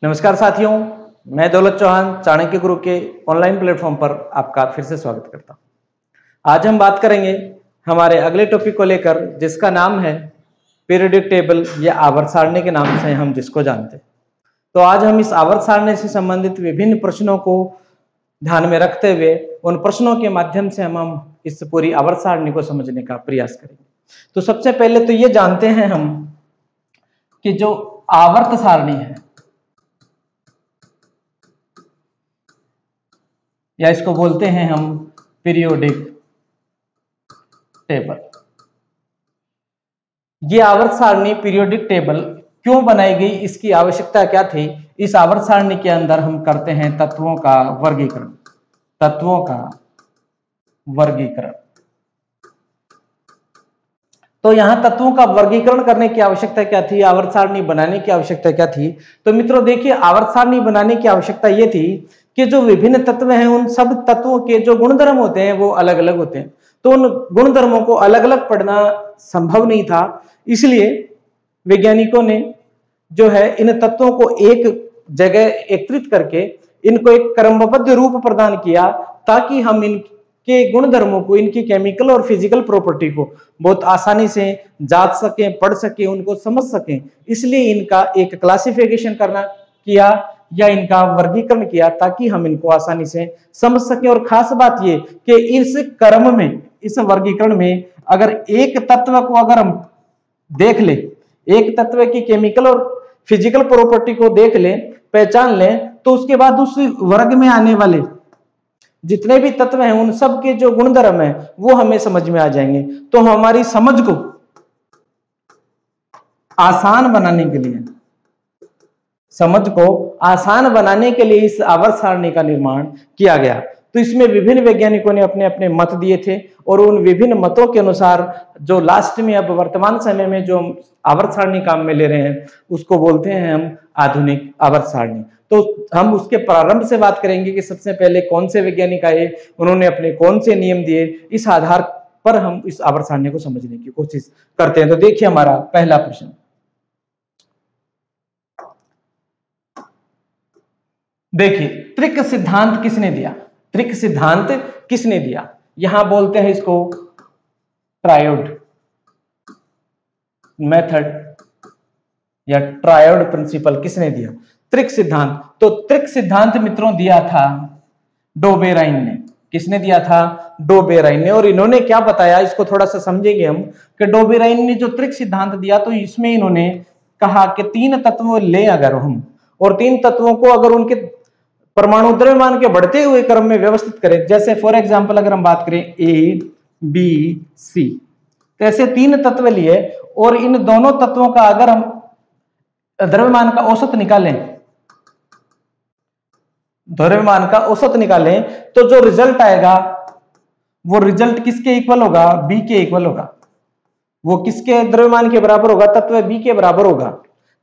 नमस्कार साथियों, मैं दौलत चौहान चाणक्य गुरु के ऑनलाइन प्लेटफॉर्म पर आपका फिर से स्वागत करता हूं। आज हम बात करेंगे हमारे अगले टॉपिक को लेकर, जिसका नाम है पीरियोडिक टेबल या आवर्त सारणी के नाम से हम जिसको जानते हैं। तो आज हम इस आवर्त सारणी से संबंधित विभिन्न प्रश्नों को ध्यान में रखते हुए उन प्रश्नों के माध्यम से हम इस पूरी आवर्त सारणी को समझने का प्रयास करेंगे। तो सबसे पहले तो ये जानते हैं हम कि जो आवर्त सारणी है या इसको बोलते हैं हम पीरियोडिक टेबल। ये आवर्त सारणी पीरियोडिक टेबल क्यों बनाई गई, इसकी आवश्यकता क्या थी? इस आवर्त सारणी के अंदर हम करते हैं तत्वों का वर्गीकरण। तत्वों का वर्गीकरण। तो यहां तत्वों का वर्गीकरण करने की आवश्यकता क्या थी, आवर्त सारणी बनाने की आवश्यकता क्या थी? तो मित्रों देखिए, आवर्त सारणी बनाने की आवश्यकता यह थी कि जो विभिन्न तत्व हैं उन सब तत्वों के जो गुणधर्म होते हैं वो अलग अलग होते हैं। तो उन गुणधर्मों को अलग अलग पढ़ना संभव नहीं था, इसलिए वैज्ञानिकों ने जो है इन तत्वों को एक जगह एकत्रित करके इनको एक क्रमबद्ध रूप प्रदान किया, ताकि हम इनके गुणधर्मों को, इनकी केमिकल और फिजिकल प्रॉपर्टी को बहुत आसानी से जांच सकें, पढ़ सकें, उनको समझ सकें। इसलिए इनका एक क्लासिफिकेशन करना किया या इनका वर्गीकरण किया, ताकि हम इनको आसानी से समझ सकें। और खास बात ये कि इस क्रम में, इस वर्गीकरण में अगर एक तत्व को अगर हम देख ले, एक तत्व की केमिकल और फिजिकल प्रॉपर्टी को देख ले, पहचान ले, तो उसके बाद उस वर्ग में आने वाले जितने भी तत्व हैं उन सब के जो गुणधर्म है वो हमें समझ में आ जाएंगे। तो हमारी समझ को आसान बनाने के लिए, समझ को आसान बनाने के लिए इस आवर्त सारणी का निर्माण किया गया। तो इसमें विभिन्न वैज्ञानिकों ने अपने अपने मत दिए थे, और उन विभिन्न मतों के अनुसार जो लास्ट में अब वर्तमान समय में जो आवर्त सारणी काम में ले रहे हैं उसको बोलते हैं हम आधुनिक आवर्त सारणी। तो हम उसके प्रारंभ से बात करेंगे कि सबसे पहले कौन से वैज्ञानिक आए, उन्होंने अपने कौन से नियम दिए, इस आधार पर हम इस आवर्त सारणी को समझने की कोशिश करते हैं। तो देखिए हमारा पहला प्रश्न, देखिए त्रिक सिद्धांत किसने दिया? त्रिक सिद्धांत किसने दिया? यहां बोलते हैं इसको ट्रायोड मेथड या ट्रायोड प्रिंसिपल। किसने दिया त्रिक सिद्धांत? तो त्रिक सिद्धांत मित्रों दिया था डोबेराइन ने। किसने दिया था? डोबेराइन ने। और इन्होंने क्या बताया, इसको थोड़ा सा समझेंगे हम कि डोबेराइन ने जो त्रिक सिद्धांत दिया, तो इसमें इन्होंने कहा कि तीन तत्व ले अगर हम, और तीन तत्वों को अगर उनके परमाणु द्रव्यमान के बढ़ते हुए क्रम में व्यवस्थित करें, जैसे फॉर एग्जांपल अगर हम बात करें ए बी सी, तो ऐसे तीन तत्व लिए और इन दोनों तत्वों का अगर हम द्रव्यमान का औसत निकालें, द्रव्यमान का औसत निकालें, तो जो रिजल्ट आएगा वो रिजल्ट किसके इक्वल होगा? बी के इक्वल होगा। वो किसके द्रव्यमान के बराबर होगा? तत्व बी के बराबर होगा।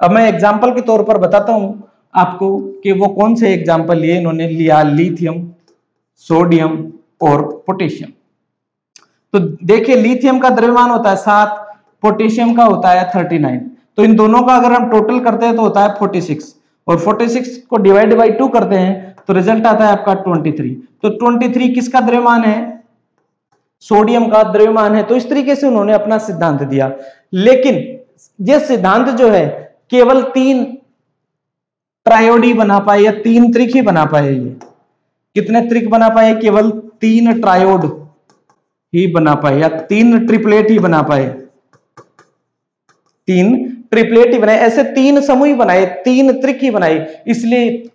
अब मैं एग्जांपल के तौर पर बताता हूं आपको कि वो कौन से एग्जाम्पल लिए। इन्होंने लिया लिथियम, सोडियम और पोटेशियम। तो देखिए लिथियम का द्रव्यमान होता है 7, पोटेशियम का होता है 39। तो इन दोनों का अगर हम टोटल करते हैं तो होता है 46, और 46 को डिवाइड बाई 2 करते हैं तो रिजल्ट आता है आपका 23। तो 23 किसका द्रव्यमान है? सोडियम का द्रव्यमान है। तो इस तरीके से उन्होंने अपना सिद्धांत दिया। लेकिन यह सिद्धांत जो है केवल 3 ट्रायोड ही बना पाए या 3 त्रिक ही बना पाए। ये कितने त्रिक बना पाए? केवल 3 ट्रायोड ही बना पाए या 3 ट्रिपलेट ही बना पाए। 3 ट्रिपलेट ही बनाए, ऐसे 3 समूह ही बनाए, 3 त्रिक ही बनाए। इसलिए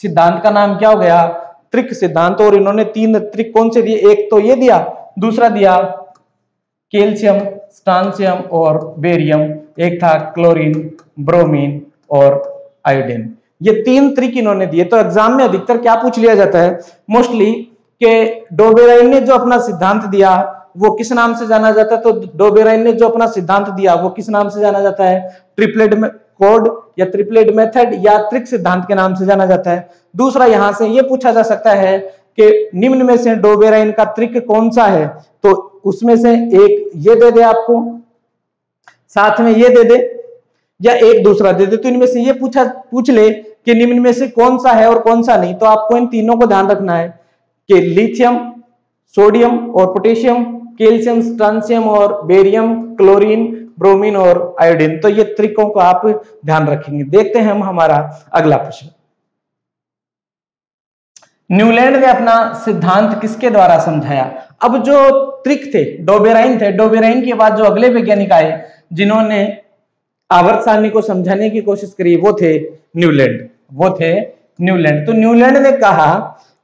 सिद्धांत का नाम क्या हो गया? त्रिक सिद्धांत। और इन्होंने 3 त्रिक कौन से दिए? एक तो ये दिया, दूसरा दिया कैल्शियम, स्ट्रांशियम और बेरियम, एक था क्लोरीन, ब्रोमीन और आयोडीन। ये 3 त्रिक इन्होंने दिए। तो एग्जाम में अधिकतर क्या पूछ लिया जाता है मोस्टली कि डोबेराइन ने जो अपना सिद्धांत दिया वो किस नाम से जाना जाता है? तो डोबेराइन ने जो अपना सिद्धांत दिया वो किस नाम से जाना जाता है? ट्रिपलेट कोड या ट्रिपलेट मेथड या त्रिक सिद्धांत के नाम से जाना जाता है। दूसरा यहां से ये पूछा जा सकता है कि निम्न में से डोबेराइन का त्रिक कौन सा है? तो उसमें से एक ये दे दे आपको, साथ में ये दे दे, या एक दूसरा दे दे। तो इनमें से ये पूछ ले कि निम्न में से कौन सा है और कौन सा नहीं, तो आपको इन तीनों को ध्यान रखना है कि लिथियम, सोडियम और पोटेशियम, कैल्शियम, स्ट्रांसियम और बेरियम, क्लोरीन, ब्रोमीन और आयोडीन। तो ये तरीकों को आप ध्यान रखेंगे। देखते हैं हम हमारा अगला प्रश्न। न्यूलैंड ने अपना सिद्धांत किसके द्वारा समझाया? अब जो त्रिक थे, डोबेराइन थे, डोबेराइन के बाद जो अगले वैज्ञानिक आए जिन्होंने आवर्त सारणी को समझाने की कोशिश करी, वो थे न्यूलैंड, वो थे न्यूलैंड। तो न्यूलैंड ने कहा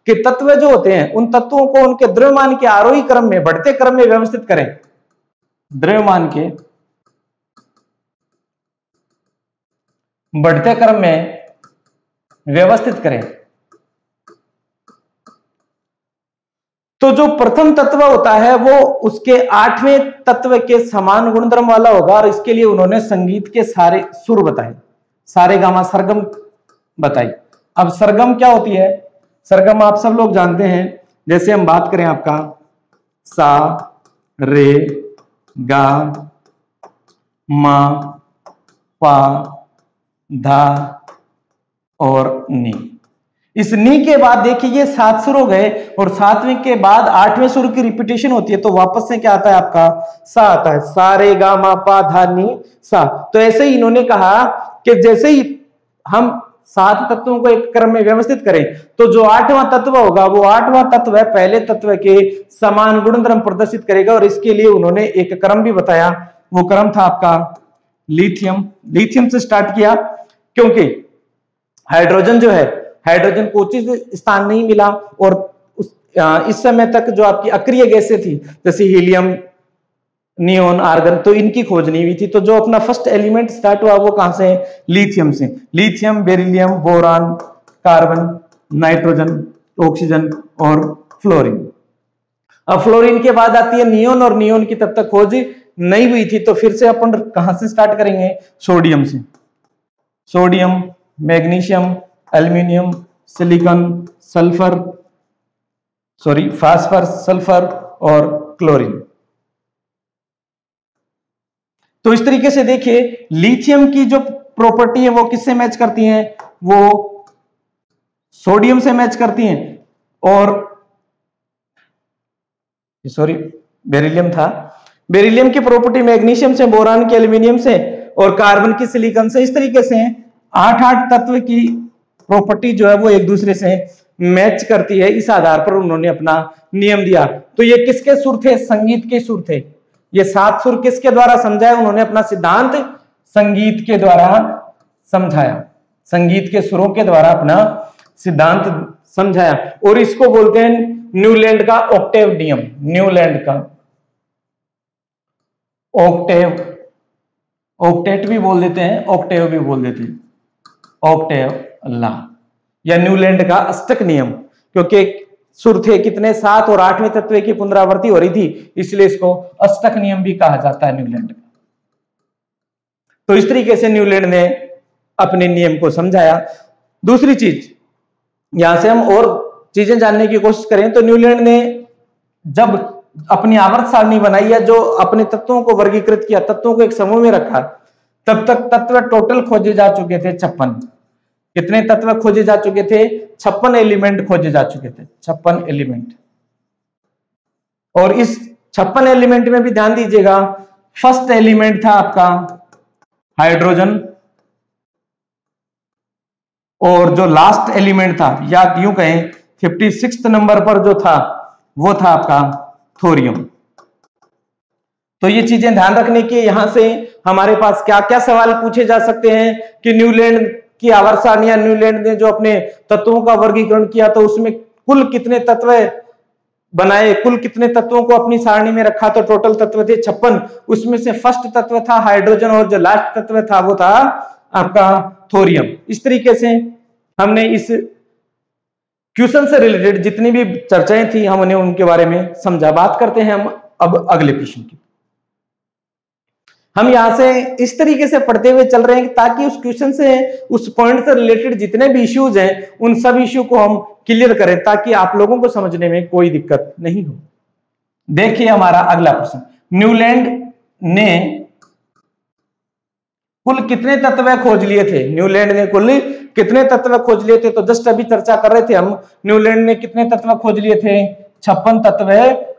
कि तत्व जो होते हैं उन तत्वों को उनके द्रव्यमान के आरोही क्रम में, बढ़ते क्रम में व्यवस्थित करें, द्रव्यमान के बढ़ते क्रम में व्यवस्थित करें। तो जो प्रथम तत्व होता है वो उसके 8वें तत्व के समान गुणधर्म वाला होगा, और इसके लिए उन्होंने संगीत के सारे सुर बताए, सारे गामा सरगम बताई। अब सरगम क्या होती है? सरगम आप सब लोग जानते हैं। जैसे हम बात करें आपका सा, रे, गा, मा, पा, धा और नी। इस नी के बाद देखिए ये 7 सुर हो गए, और 7वें के बाद 8वें सुर की रिपीटेशन होती है, तो वापस से क्या आता है आपका सा आता है। सा, रे, गा, मा, पा, धा, नी, सा। तो ऐसे ही इन्होंने कहा कि जैसे ही हम 7 तत्वों को एक क्रम में व्यवस्थित करें, तो जो 8वां तत्व होगा वो 8वां तत्व है पहले तत्व के समान गुणधर्म प्रदर्शित करेगा, और इसके लिए उन्होंने एक क्रम भी बताया। वो क्रम था आपका लिथियम। लिथियम से स्टार्ट किया, क्योंकि हाइड्रोजन जो है, हाइड्रोजन को उचित स्थान नहीं मिला, और इस समय तक जो आपकी अक्रिय गैसें थी जैसे हीलियम, नियोन, आर्गन, तो इनकी खोज नहीं हुई थी। तो जो अपना फर्स्ट एलिमेंट स्टार्ट हुआ वो कहां से? लिथियम से। Lithium, beryllium, boron, carbon, nitrogen, oxygen और फ्लोरीन। अब फ्लोरीन के बाद आती है नियोन, और नियोन की तब तक खोज नहीं हुई थी, तो फिर से अपन कहां से स्टार्ट करेंगे? सोडियम से। Sodium, magnesium, aluminium, silicon, sulphur, sorry phosphorus, sulphur और क्लोरीन। तो इस तरीके से देखिए लिथियम की जो प्रॉपर्टी है वो किससे मैच करती है? वो सोडियम से मैच करती हैं, और सॉरी बेरिलियम था, बेरिलियम की प्रॉपर्टी मैग्नीशियम से, बोरान की एल्यूमिनियम से, और कार्बन की सिलिकॉन से। इस तरीके से 8 तत्व की प्रॉपर्टी जो है वो एक दूसरे से मैच करती है। इस आधार पर उन्होंने अपना नियम दिया। तो ये किसके सुर थे? संगीत के सुर थे। ये 7 सुर किसके द्वारा समझाया? उन्होंने अपना सिद्धांत संगीत के द्वारा समझाया, संगीत के सुरों के द्वारा अपना सिद्धांत समझाया, और इसको बोलते हैं न्यूलैंड का ऑक्टेव नियम। न्यूलैंड का ऑक्टेव, ऑक्टेट भी बोल देते हैं, ऑक्टेव भी बोल देते हैं, ऑक्टेव ला, या न्यूलैंड का अष्टक नियम, क्योंकि सुर थे कितने? 7, और 8वें तत्व की पुनरावृत्ति हो रही थी, इसलिए इसको अष्टक नियम भी कहा जाता है न्यूलैंड का। तो इस तरीके से न्यूलैंड ने अपने नियम को समझाया। दूसरी चीज, यहां से हम और चीजें जानने की कोशिश करें तो न्यूलैंड ने जब अपनी आवर्त सारणी बनाई है, जो अपने तत्वों को वर्गीकृत किया, तत्वों को एक समूह में रखा, तब तक तत्व टोटल खोजे जा चुके थे 56। कितने तत्व खोजे जा चुके थे? 56 एलिमेंट खोजे जा चुके थे, 56 एलिमेंट। और इस 56 एलिमेंट में भी ध्यान दीजिएगा, फर्स्ट एलिमेंट था आपका हाइड्रोजन, और जो लास्ट एलिमेंट था, या यूं कहें 56 नंबर पर जो था वो था आपका थोरियम। तो ये चीजें ध्यान रखने की। यहां से हमारे पास क्या क्या सवाल पूछे जा सकते हैं कि न्यूलैंड की आवर्त सारणी, न्यूलैंड ने जो अपने तत्वों का वर्गीकरण किया तो उसमें कुल कितने तत्व बनाए, कुल कितने तत्वों को अपनी सारणी में रखा? तो टोटल तत्व थे 56। उसमें से फर्स्ट तत्व था हाइड्रोजन, और जो लास्ट तत्व था वो था आपका थोरियम। इस तरीके से हमने इस क्वेश्चन से रिलेटेड जितनी भी चर्चाएं थी हमने उनके बारे में समझा। बात करते हैं हम अब अगले प्रश्न की। हम यहां से इस तरीके से पढ़ते हुए चल रहे हैं ताकि उस क्वेश्चन से, उस पॉइंट से रिलेटेड जितने भी इश्यूज हैं उन सब इश्यू को हम क्लियर करें, ताकि आप लोगों को समझने में कोई दिक्कत नहीं हो। देखिए हमारा अगला प्रश्न, न्यूलैंड ने कुल कितने तत्व खोज लिए थे न्यूलैंड ने, कुल कितने तत्व खोज लिए थे? तो जस्ट अभी चर्चा कर रहे थे हम, न्यूलैंड ने कितने तत्व खोज लिए थे? 56 तत्व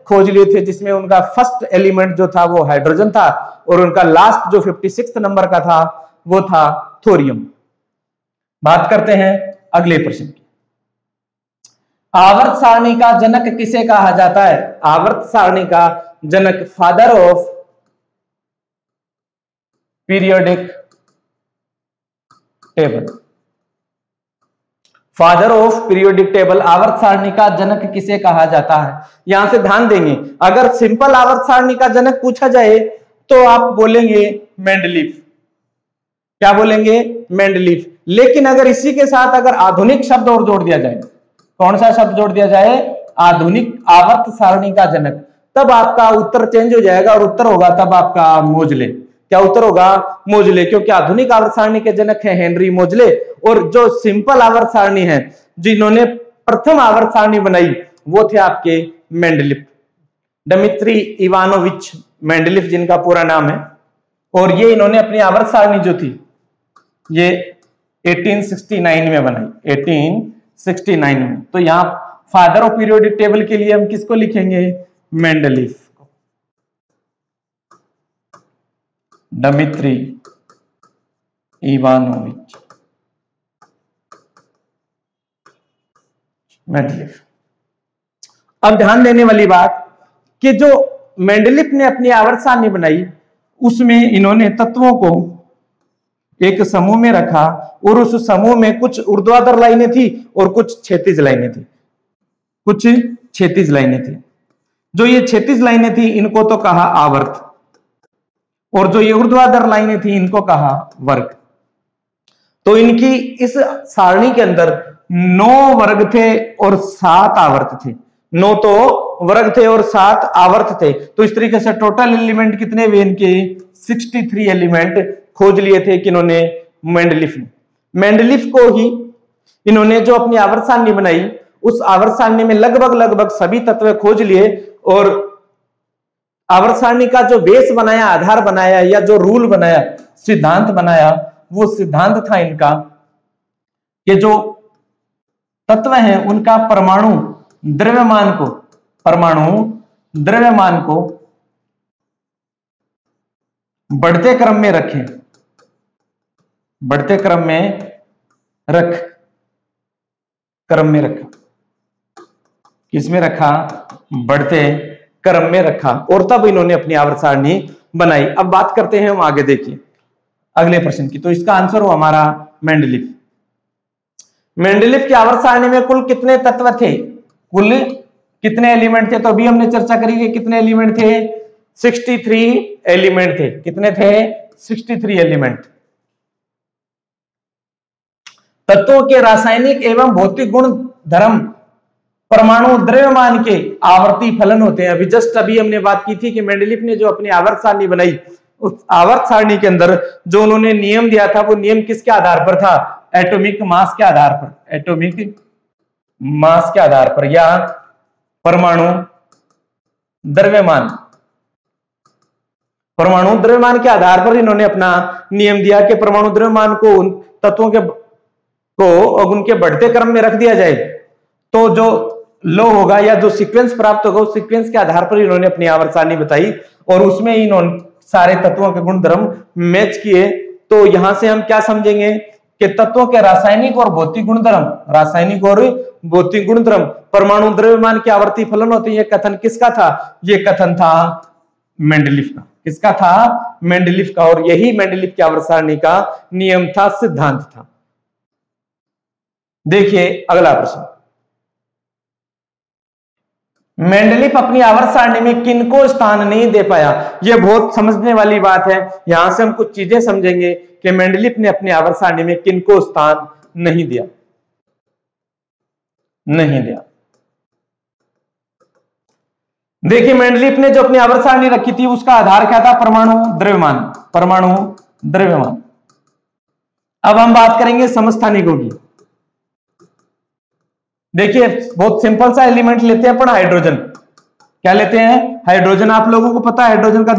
खोज लिए थे, जिसमें उनका फर्स्ट एलिमेंट जो था वो हाइड्रोजन था और उनका लास्ट जो 56 नंबर का था वो था थोरियम। बात करते हैं अगले प्रश्न की। आवर्त सारणी का जनक किसे कहा जाता है? आवर्त सारणी का जनक father of periodic table, father of periodic table आवर्त सारणी का जनक किसे कहा जाता है? यहां से ध्यान देंगे, अगर सिंपल आवर्त सारणी का जनक पूछा जाए तो आप बोलेंगे मेंडलीफ। क्या बोलेंगे? मेंडलीफ। लेकिन अगर इसी के साथ अगर आधुनिक शब्द और जोड़ दिया जाए, कौन सा शब्द जोड़ दिया जाए? आधुनिक आवर्त सारणी का जनक, तब आपका उत्तर चेंज हो जाएगा और उत्तर होगा तब आपका मोजले। क्या उत्तर होगा? मोजले, क्योंकि आधुनिक आवर्त सारणी के जनक है हेनरी मोजले, और जो सिंपल आवर्त सारणी है, जिन्होंने प्रथम आवर्त सारणी बनाई, वो थे आपके मेंडलीफ, डिमित्री इवानोविच मेंडलीफ जिनका पूरा नाम है। और ये इन्होंने अपनी आवर्त सारणी जो थी ये 1869 में बनाई, 1869 में। तो यहां फादर ऑफ पीरियोडिक टेबल के लिए हम किसको लिखेंगे? Mendeleev, Dmitri Ivanovich Mendeleev. अब ध्यान देने वाली बात कि जो मेंडलीफ ने अपनी आवर्त सारणी बनाई उसमें इन्होंने तत्वों को एक समूह में रखा और उस समूह में कुछ ऊर्ध्वाधर लाइनें थी और कुछ क्षैतिज लाइनें थी, कुछ क्षैतिज लाइनें थी। जो ये क्षैतिज लाइनें थी इनको तो कहा आवर्त, और जो ये ऊर्ध्वाधर लाइनें थी इनको कहा वर्ग। तो इनकी इस सारणी के अंदर 9 वर्ग थे और 7 आवर्त थे। 9 तो वर्ग थे और 7 आवर्त थे। तो इस तरीके से टोटल एलिमेंट कितने हुए इनके? 63 एलिमेंट खोज लिए थे किन्होंने? मेंडलीफ ने। मेंडलीफ को ही इन्होंने जो अपनी आवर्त सारणी बनाई उस आवर्त सारणी में लगभग सभी तत्व खोज लिए और आवर्त सारणी का जो बेस बनाया, आधार बनाया, या जो रूल बनाया, सिद्धांत बनाया, वो सिद्धांत था इनका कि जो तत्व हैं उनका परमाणु द्रव्यमान को बढ़ते क्रम में रखें, बढ़ते क्रम में रखा। किसमें रखा? बढ़ते क्रम में रखा, और तब इन्होंने अपनी आवर्त सारणी बनाई। अब बात करते हैं हम आगे, देखिए अगले प्रश्न की। तो इसका आंसर हो हमारा मेंडलीफ। मेंडलीफ की आवर्त सारणी में कुल कितने तत्व थे? कुल कितने एलिमेंट थे? तो अभी हमने चर्चा करी कि कितने एलिमेंट थे? 63 एलिमेंट थे। कितने थे? 63 एलिमेंट। तत्वों के रासायनिक एवं भौतिक गुण धर्म परमाणु द्रव्यमान के आवर्ती फलन होते हैं। अभी हमने बात की थी कि मेंडलीफ ने जो अपनी आवर्त सारणी बनाई उस आवर्त सारणी के अंदर जो उन्होंने नियम दिया था वो नियम किसके आधार पर था? एटॉमिक मास के आधार पर, एटॉमिक मास के आधार पर, या परमाणु द्रव्यमान के आधार पर इन्होंने अपना नियम दिया कि परमाणु द्रव्यमान को उन तत्वों को उनके बढ़ते क्रम में रख दिया जाए तो जो लो होगा या जो सीक्वेंस प्राप्त होगा उस सीक्वेंस के आधार पर इन्होंने अपनी आवर्त सारणी बताई और उसमें इन्होंने सारे तत्वों के गुणधर्म मैच किए। तो यहां से हम क्या समझेंगे कि तत्वों के रासायनिक और भौतिक गुणधर्म परमाणु द्रव्यमान के आवर्ती फलन होते हैं। यह कथन किसका था? यह कथन था मेंडलीफ का। किसका था? मेंडलीफ का। और यही मेंडलीफ की आवर्त सारणी का नियम था, सिद्धांत था। देखिए अगला प्रश्न, मेंडलीफ अपनी आवर्त सारणी में किनको स्थान नहीं दे पाया? यह बहुत समझने वाली बात है। यहां से हम कुछ चीजें समझेंगे कि मेंडलीफ ने अपनी आवर्त सारणी में किनको स्थान नहीं दिया। देखिए मेंडलीफ ने जो अपनी आवर्त सारणी रखी थी उसका आधार क्या था? परमाणु द्रव्यमान। अब हम बात करेंगे समस्थानिकों की। देखिए बहुत सिंपल सा एलिमेंट लेते हैं अपन, हाइड्रोजन। क्या लेते हैं? हाइड्रोजन। आप लोगों को पता है हाइड्रोजन का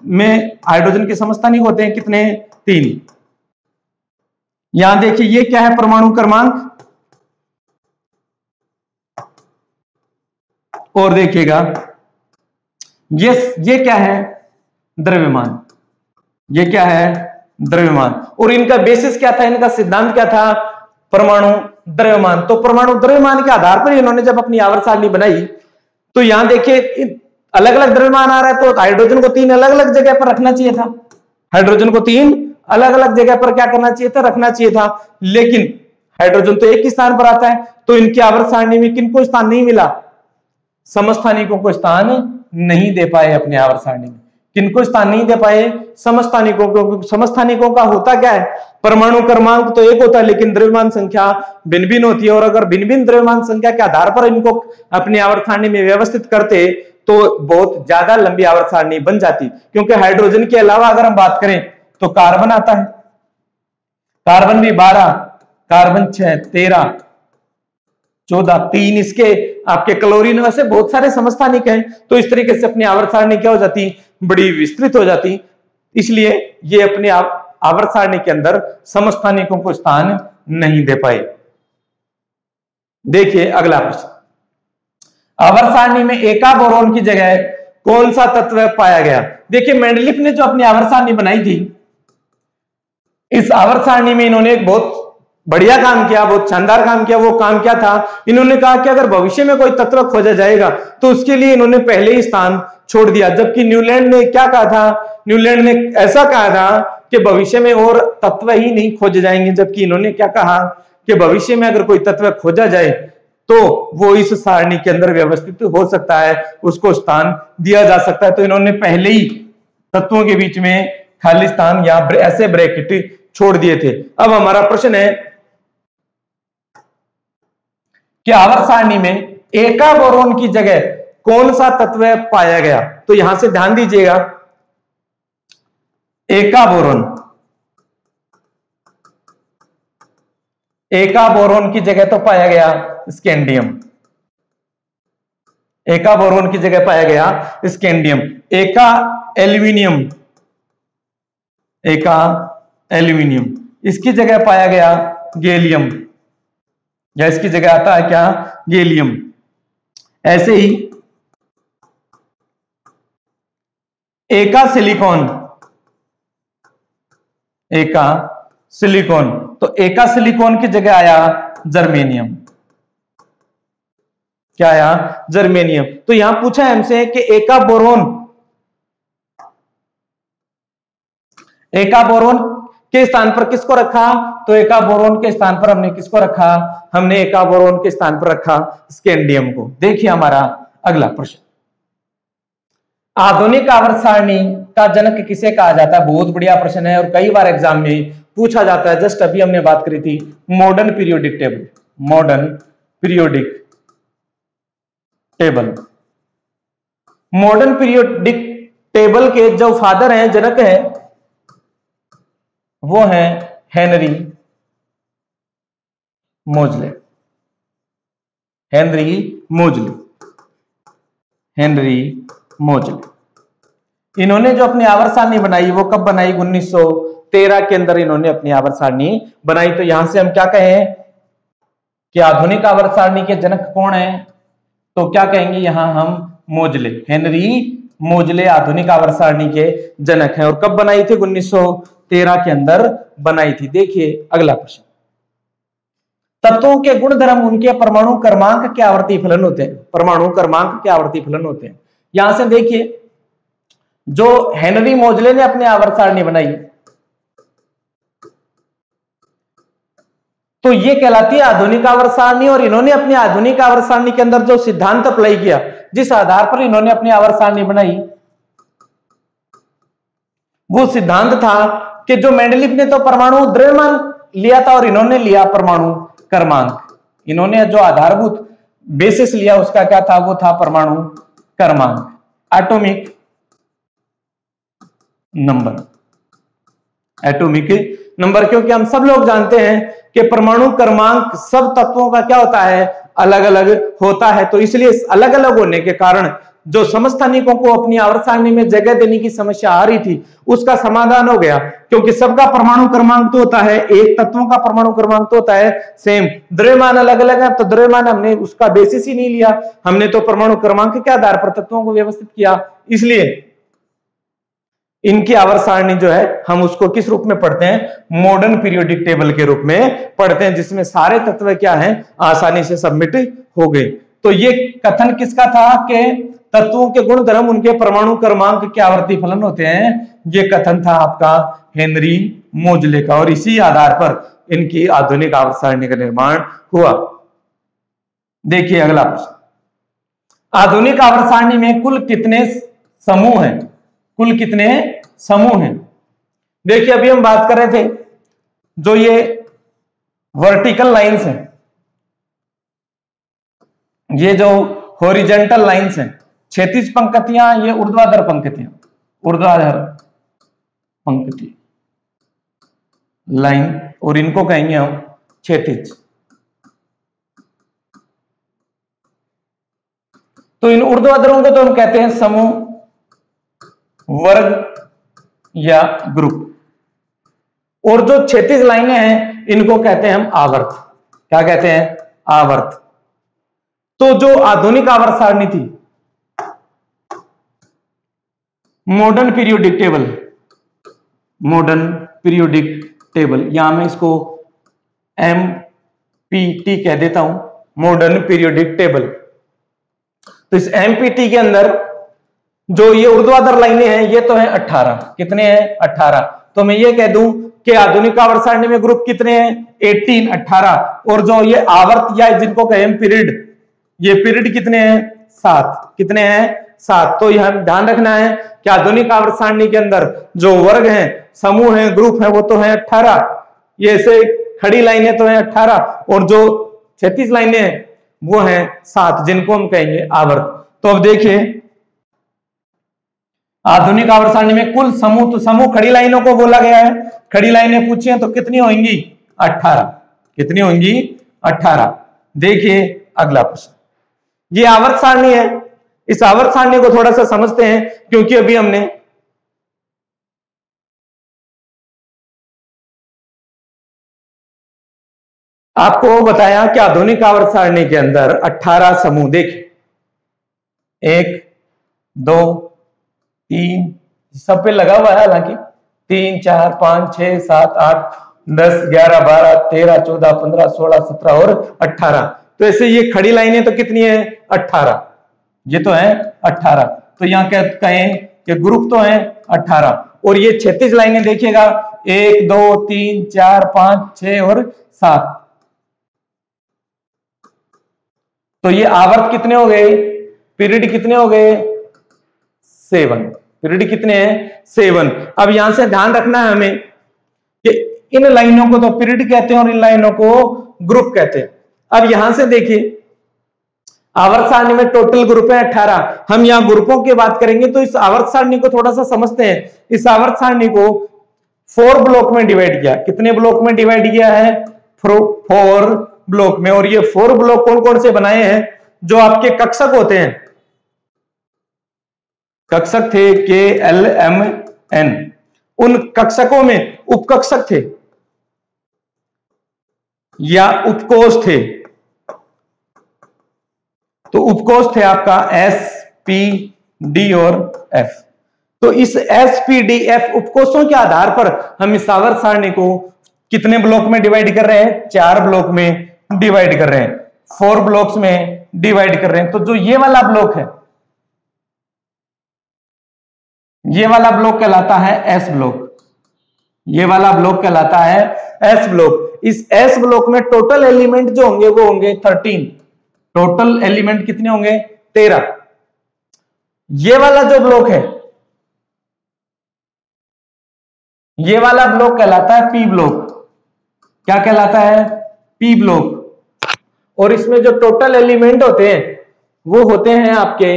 में हाइड्रोजन के समस्थानिक होते हैं कितने? 3। यहां देखिए ये क्या है? परमाणु क्रमांक। और देखिएगा ये क्या है? द्रव्यमान। ये क्या है? द्रव्यमान। और इनका बेसिस क्या था? इनका सिद्धांत क्या था? परमाणु द्रव्यमान। तो परमाणु द्रव्यमान के आधार पर इन्होंने जब अपनी आवर्त सारणी बनाई तो यहां देखिए अलग अलग द्रव्यमान आ रहा है, तो हाइड्रोजन को 3 अलग अलग जगह पर रखना चाहिए था। हाइड्रोजन को 3 अलग अलग जगह पर क्या करना चाहिए था? रखना चाहिए था। लेकिन हाइड्रोजन तो एक ही स्थान पर आता है, तो इनकी आवर्त सारणी में किनको स्थान नहीं मिला? समस्थानिकों को स्थान नहीं दे पाए अपने आवर्त सारणी में। किनको स्थान नहीं दे पाए? समस्थानिकों को। समस्थानिकों का होता क्या है? परमाणु क्रमांक तो एक होता है, लेकिन द्रव्यमान संख्या भिन्न भिन्न होती है। और अगर भिन्न भिन्न द्रव्यमान संख्या के आधार पर इनको अपनी आवर्त सारणी में व्यवस्थित करते तो बहुत ज्यादा लंबी आवर्त सारणी बन जाती। क्योंकि हाइड्रोजन के अलावा अगर हम बात करें तो कार्बन आता है, कार्बन भी 12, कार्बन 6, 13, 14, 3 इसके आपके क्लोरीन, वैसे बहुत सारे समस्थानिक हैं। तो इस तरीके से अपनी आवर्त सारणी क्या हो जाती? बड़ी विस्तृत हो जाती। इसलिए ये अपने आवर्त सारणी के अंदर समस्थानिकों को स्थान नहीं दे पाए। देखिए अगला प्रश्न, आवर्त सारणी में एका बोरोन की जगह कौन सा तत्व पाया गया? देखिए मेंडलीफ ने जो अपनी आवर्त सारणी बनाई थी, इस आवर्त सारणी में इन्होंने एक बहुत बढ़िया काम किया, बहुत शानदार काम किया। वो काम क्या था? इन्होंने कहा कि अगर भविष्य में कोई तत्व खोजा जाएगा तो उसके लिए इन्होंने पहले ही स्थान छोड़ दिया। जबकि न्यूलैंड ने क्या कहा था? न्यूलैंड ने ऐसा कहा था कि भविष्य में और तत्व ही नहीं खोजे जाएंगे। जबकि इन्होंने क्या कहा कि भविष्य में अगर कोई तत्व खोजा जाए तो वो इस सारणी के अंदर व्यवस्थित हो सकता है, उसको स्थान दिया जा सकता है। तो इन्होंने पहले ही तत्वों के बीच में खाली स्थान या ऐसे ब्रैकेट छोड़ दिए थे। अब हमारा प्रश्न है कि आवर्त सारणी में एका बोरोन की जगह कौन सा तत्व पाया गया? तो यहां से ध्यान दीजिएगा, एका बोरोन, एका बोरोन की जगह तो पाया गया स्कैंडियम। एका बोरोन की जगह पाया गया स्कैंडियम। एका एल्यूमिनियम, एका एल्यूमिनियम, इसकी जगह पाया गया गैलियम, या इसकी जगह आता है क्या? गैलियम। ऐसे ही एका सिलिकॉन, एका सिलिकॉन, तो एका सिलिकॉन की जगह आया जर्मेनियम। क्या आया? जर्मेनियम। तो यहां पूछा है हमसे कि एका बोरोन, एका बोरोन के स्थान पर किसको रखा? तो एका बोरोन के स्थान पर हमने किसको रखा? हमने एका बोरोन के स्थान पर रखा स्कैंडियम को। देखिए हमारा अगला प्रश्न, आधुनिक आवर्त सारणी का जनक किसे कहा जाता है? बहुत बढ़िया प्रश्न है और कई बार एग्जाम में पूछा जाता है। जस्ट अभी हमने बात करी थी modern periodic table, modern periodic table. Modern periodic table के जो फादर हैं, जनक हैं, वो हैं हेनरी मोजले। हेनरी मोजले, हेनरी मोजले। इन्होंने जो अपनी आवर्त सारणी बनाई वो कब बनाई? 1913 के अंदर इन्होंने अपनी आवर्त सारणी बनाई। तो यहां से हम क्या कहें कि आधुनिक आवर्त सारणी के जनक कौन है? तो क्या कहेंगे यहां हम? मोजले, हेनरी मोजले आधुनिक आवर्त सारणी के जनक हैं। और कब बनाई थी? 1913 के अंदर बनाई थी। देखिए अगला प्रश्न, तत्वों के गुणधर्म उनके परमाणु क्रमांक के आवर्ती फलन होते हैं। परमाणु क्रमांक के आवर्ती फलन होते हैं। यहां से देखिए जो हेनरी मोजले ने अपनी आवर्त सारणी बनाई तो ये कहलाती है आधुनिक आवर्त सारणी। और इन्होंने अपनी आधुनिक आवर्त सारणी के अंदर जो सिद्धांत अप्लाई किया, जिस आधार पर इन्होंने अपनी आवर्त सारणी बनाई, वो सिद्धांत था कि जो मेंडलीफ ने तो परमाणु द्रव्यमान लिया था और इन्होंने लिया परमाणु क्रमांक। इन्होंने जो आधारभूत बेसिस लिया उसका क्या था? वो था परमाणु क्रमांक, एटॉमिक नंबर, एटॉमिक नंबर। क्योंकि हम सब लोग जानते हैं कि परमाणु क्रमांक सब तत्वों का क्या होता है? अलग अलग होता है। तो इसलिए अलग अलग होने के कारण जो समस्थानिकों को अपनी आवर्त सारणी में जगह देने की समस्या आ रही थी उसका समाधान हो गया, क्योंकि सबका परमाणु क्रमांक तो होता है, एक तत्वों का परमाणु क्रमांक तो होता है सेम, द्रव्यमान अलग अलग है, तो द्रव्यमान हमने उसका बेसिस ही नहीं लिया, हमने तो परमाणु क्रमांक के आधार पर तत्वों को व्यवस्थित किया। इसलिए इनकी आवर्त सारणी जो है हम उसको किस रूप में पढ़ते हैं, मॉडर्न पीरियोडिक टेबल के रूप में पढ़ते हैं, जिसमें सारे तत्व क्या हैं, आसानी से सबमिट हो गए। तो ये कथन किसका था कि तत्वों के गुणधर्म उनके परमाणु क्रमांक के आवर्ती फलन होते हैं, ये कथन था आपका हेनरी मोजले का, और इसी आधार पर इनकी आधुनिक आवर्त सारणी का निर्माण हुआ। देखिए अगला प्रश्न, आधुनिक आवर्त सारणी में कुल कितने समूह हैं, कुल कितने समूह हैं। देखिए अभी हम बात कर रहे थे जो ये वर्टिकल लाइंस हैं, ये जो हॉरिजॉन्टल लाइंस हैं, क्षैतिज पंक्तियां, ये ऊर्ध्वाधर पंक्तियां, ऊर्ध्वाधर पंक्ति लाइन, और इनको कहेंगे हम क्षैतिज। तो इन ऊर्ध्वाधरों को तो हम कहते हैं समूह, वर्ग या ग्रुप, और जो क्षैतिज लाइनें हैं इनको कहते हैं हम आवर्त। क्या कहते हैं, आवर्त। तो जो आधुनिक आवर्त सारणी थी, modern periodic table, modern periodic table, यहां मैं इसको MPT कह देता हूं, मॉडर्न पीरियोडिक टेबल। तो इस MPT के अंदर जो ये ऊर्ध्वाधर लाइनें हैं ये तो है 18, कितने हैं 18। तो मैं ये कह दूं कि आधुनिक आवर्त सारणी में ग्रुप कितने हैं 18, 18, और जो ये आवर्त या जिनको कहें पीरियड, ये पीरियड कितने हैं 7, कितने हैं 7। तो यह ध्यान रखना है कि आधुनिक आवर्त सारणी के अंदर जो वर्ग हैं, समूह हैं, ग्रुप हैं, वो तो है 18, ये ऐसे खड़ी लाइनें तो है 18, और जो क्षैतिज लाइनें हैं वो है 7, जिनको हम कहेंगे आवर्त। तो अब देखिए आधुनिक आवर्त सारणी में कुल समूह, तो समूह खड़ी लाइनों को बोला गया है, खड़ी लाइनें पूछी हैं तो कितनी होंगी 18, कितनी होंगी 18। देखिए अगला प्रश्न, ये आवर्त सारणी है, इस आवर्त सारणी को थोड़ा सा समझते हैं, क्योंकि अभी हमने आपको बताया कि आधुनिक आवर्त सारणी के अंदर 18 समूह, देखिए 1 2 3 सब पे लगा हुआ है, हालांकि 3 4 5 6 7 8 10 11 12 13 14 15 16 17 और 18। तो ऐसे ये खड़ी लाइनें तो कितनी है 18, ये तो है 18। तो यहां कहें कि ग्रुप तो है 18, और ये क्षैतिज लाइनें देखिएगा 1 2 3 4 5 6 और 7। तो ये आवर्त कितने हो गए, पीरियड कितने हो गए 7, पीरियड कितने हैं 7। अब यहां से ध्यान रखना है हमें कि इन लाइनों को तो पीरियड कहते हैं और इन लाइनों को ग्रुप कहते हैं। अब यहां से देखिए आवर्त सारणी में टोटल ग्रुप है 18, हम यहां ग्रुपों की बात करेंगे। तो इस आवर्त सारणी को थोड़ा सा समझते हैं। इस आवर्त सारणी को 4 ब्लॉक में डिवाइड किया, कितने ब्लॉक में डिवाइड किया है 4 ब्लॉक में, और ये 4 ब्लॉक कौन कौन से बनाए हैं, जो आपके कक्षक होते हैं, कक्षक थे KLMN, उन कक्षकों में उपकक्षक थे या उपकोष थे। तो उपकोष थे आपका S P D और F। तो इस S P D F उपकोषों के आधार पर हम इस आवर्त सारणी को कितने ब्लॉक में डिवाइड कर रहे हैं, 4 ब्लॉक में डिवाइड कर रहे हैं, 4 ब्लॉक्स में डिवाइड कर रहे हैं। तो जो ये वाला ब्लॉक है, ये वाला ब्लॉक कहलाता है S ब्लॉक, ये वाला ब्लॉक कहलाता है S ब्लॉक। इस S ब्लॉक में टोटल एलिमेंट जो होंगे वो होंगे 13, टोटल एलिमेंट कितने होंगे 13। ये वाला जो ब्लॉक है, ये वाला ब्लॉक कहलाता है P ब्लॉक। क्या कहलाता है P ब्लॉक। और इसमें जो टोटल एलिमेंट होते हैं वो होते हैं आपके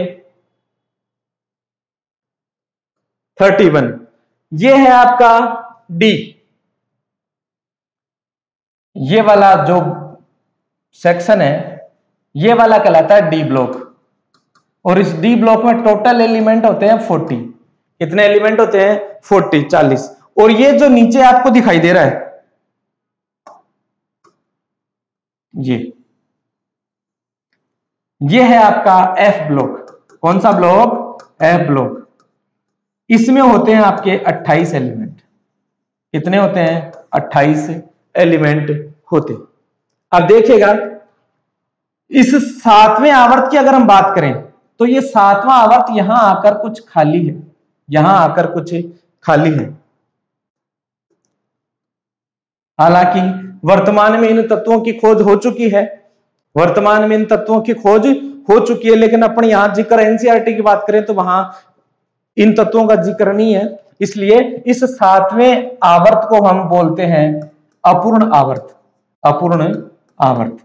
31। ये है आपका D, ये वाला जो सेक्शन है ये वाला कहलाता है D ब्लॉक। और इस डी ब्लॉक में टोटल एलिमेंट होते हैं 40। कितने एलिमेंट होते हैं? 40। और ये जो नीचे आपको दिखाई दे रहा है ये है आपका एफ ब्लॉक। कौन सा ब्लॉक? F block. इसमें होते हैं आपके 28 एलिमेंट। कितने होते हैं? 28 एलिमेंट होते। अब देखिएगा इस 7वें आवर्त की अगर हम बात करें तो ये 7वां आवर्त यहां आकर कुछ खाली है, यहां आकर कुछ खाली है। हालांकि वर्तमान में इन तत्वों की खोज हो चुकी है, वर्तमान में इन तत्वों की खोज हो चुकी है, लेकिन अपन यहां जिक्र एनसीईआरटी की बात करें तो वहां इन तत्वों का जिक्र नहीं है। इसलिए इस 7वें आवर्त को हम बोलते हैं अपूर्ण आवर्त। अपूर्ण आवर्त।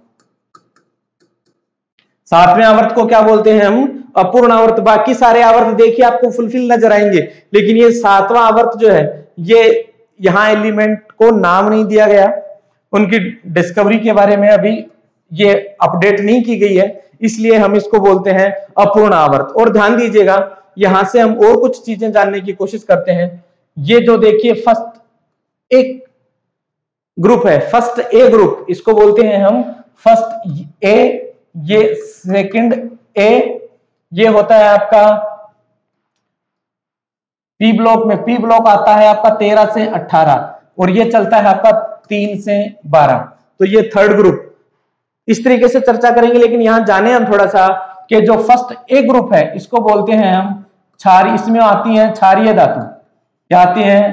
7वें आवर्त को क्या बोलते हैं हम? अपूर्ण आवर्त। बाकी सारे आवर्त देखिए आपको फुलफिल नजर आएंगे, लेकिन ये 7वां आवर्त जो है ये यहां एलिमेंट को नाम नहीं दिया गया, उनकी डिस्कवरी के बारे में अभी ये अपडेट नहीं की गई है, इसलिए हम इसको बोलते हैं अपूर्ण आवर्त। और ध्यान दीजिएगा यहां से हम और कुछ चीजें जानने की कोशिश करते हैं। ये जो देखिए फर्स्ट एक ग्रुप है, फर्स्ट ए ग्रुप, इसको बोलते हैं हम फर्स्ट ए। ये सेकंड ए, ये होता है आपका पी ब्लॉक में। पी ब्लॉक आता है आपका 13 से 18 और ये चलता है आपका 3 से 12। तो ये थर्ड ग्रुप। इस तरीके से चर्चा करेंगे, लेकिन यहां जाने हम थोड़ा सा कि जो फर्स्ट ए ग्रुप है इसको बोलते हैं हम क्षारीय। इसमें आती है क्षारीय धातु। क्या आती है?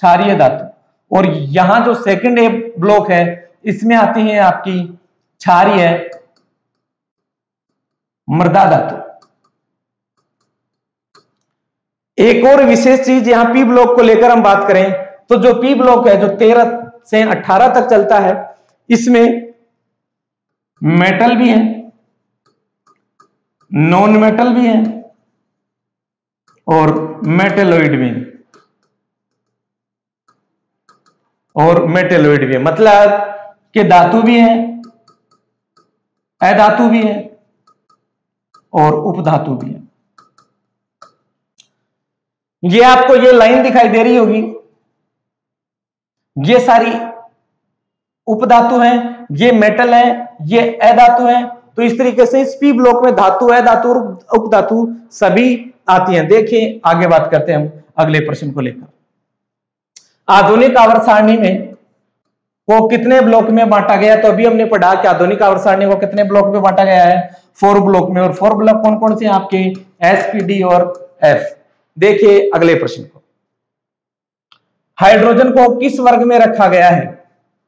क्षारीय धातु। और यहां जो सेकंड ए ब्लॉक है इसमें आती है आपकी क्षारीय मृदा धातु। एक और विशेष चीज यहां पी ब्लॉक को लेकर हम बात करें तो जो पी ब्लॉक है जो 13 से 18 तक चलता है, इसमें मेटल भी है, नॉन मेटल भी है और मेटेलॉइड भी है। और मेटेलॉइड भी है मतलब कि धातु भी है, अधातु भी है और उपधातु भी है। ये आपको ये लाइन दिखाई दे रही होगी, ये सारी उपधातु है, ये मेटल है, ये अधातु है। तो इस तरीके से इस पी ब्लॉक में धातु, अधातु और उपधातु सभी आती हैं। देखिए आगे बात करते हैं हम अगले प्रश्न को लेकर। आधुनिक आवर्त सारणी में को कितने ब्लॉक में बांटा गया? तो अभी हमने पढ़ा कि आधुनिक आवर्त सारणी को कितने ब्लॉक में बांटा गया है? 4 ब्लॉक में। और 4 ब्लॉक कौन कौन से हैं आपके? एस, पी, डी और एफ। देखिए अगले प्रश्न को। हाइड्रोजन को किस वर्ग में रखा गया है?